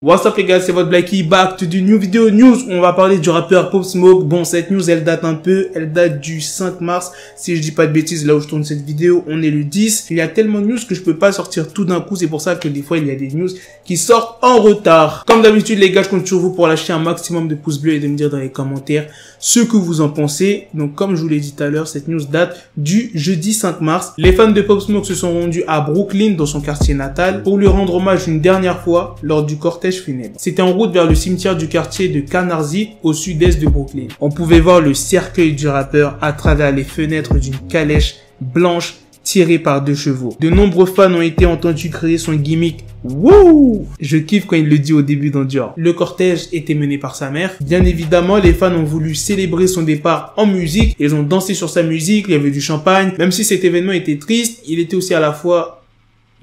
What's up les gars, c'est votre Blacky, back to the new video news. On va parler du rappeur Pop Smoke. Bon, cette news elle date un peu, elle date du 5 mars. Si je dis pas de bêtises, là où je tourne cette vidéo, on est le 10. Il y a tellement de news que je peux pas sortir tout d'un coup. C'est pour ça que des fois il y a des news qui sortent en retard. Comme d'habitude les gars, je compte sur vous pour lâcher un maximum de pouces bleus et de me dire dans les commentaires ce que vous en pensez. Donc comme je vous l'ai dit tout à l'heure, cette news date du jeudi 5 mars. Les fans de Pop Smoke se sont rendus à Brooklyn, dans son quartier natal, pour lui rendre hommage une dernière fois lors du cortège funèbre. C'était en route vers le cimetière du quartier de Canarsie, au sud-est de Brooklyn. On pouvait voir le cercueil du rappeur à travers les fenêtres d'une calèche blanche tirée par 2 chevaux. De nombreux fans ont été entendus crier son gimmick « Wouh !» Je kiffe quand il le dit au début d'Endure. Le cortège était mené par sa mère. Bien évidemment, les fans ont voulu célébrer son départ en musique. Ils ont dansé sur sa musique, il y avait du champagne. Même si cet événement était triste, il était aussi à la fois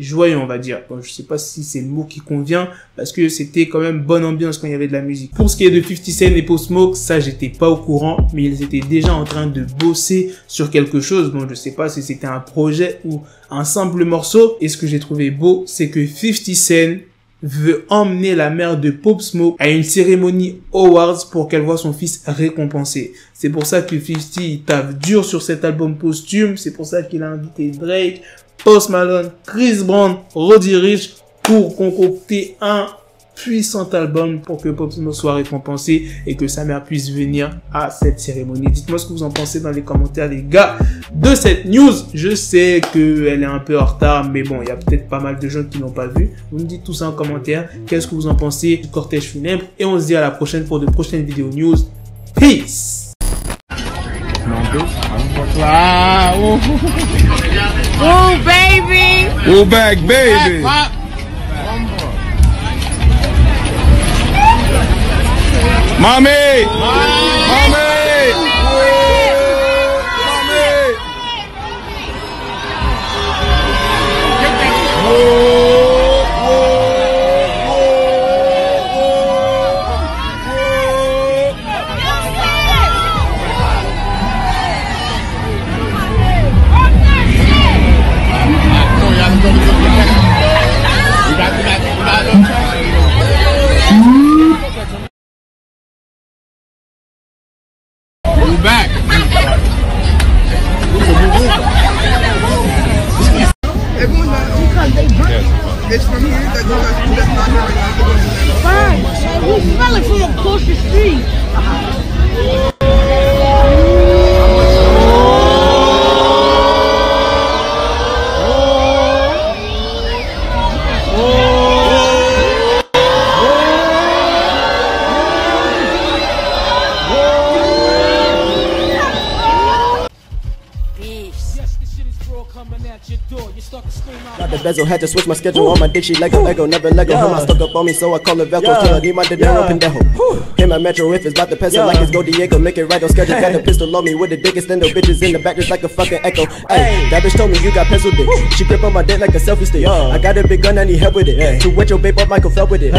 joyeux, on va dire. Bon, je sais pas si c'est le mot qui convient, parce que c'était quand même bonne ambiance quand il y avait de la musique. Pour ce qui est de 50 Cent et Pop Smoke, ça j'étais pas au courant, mais ils étaient déjà en train de bosser sur quelque chose. Bon, je sais pas si c'était un projet ou un simple morceau. Et ce que j'ai trouvé beau, c'est que 50 Cent veut emmener la mère de Pop Smoke à une cérémonie Awards pour qu'elle voit son fils récompensé. C'est pour ça que 50 il tape dur sur cet album posthume. C'est pour ça qu'il a invité Drake, Post Malone, Chris Brown, Roddy Ricch pour concocter un puissant album pour que Pop Smoke soit récompensé et que sa mère puisse venir à cette cérémonie. Dites-moi ce que vous en pensez dans les commentaires les gars de cette news. Je sais qu'elle est un peu en retard, mais bon, il y a peut-être pas mal de gens qui l'ont pas vu. Vous me dites tout ça en commentaire. Qu'est-ce que vous en pensez du cortège funèbre? Et on se dit à la prochaine pour de prochaines vidéos news. Peace! Wow. Woo, baby. Woo back, baby. Mommy. Mommy. Back. It's from here. That's not here. Fine. We smell it from across the street. Got the bezel, had to switch my schedule. On my dick, she Lego, Ego, never Lego. Him, I stuck up on me, so I call her Velcro. Till I need my dinero pendejo. Him, my metro, if it's about the peso, like it's Go Diego. Make it right on schedule. Got a pistol on me with the dick extendo. Bitches in the back, just like a fucking echo. Hey, that bitch told me you got pencil dick. She grip on my dick like a selfie stick. I got a big gun, I need help with it. To wet your babe up, Michael fell with it.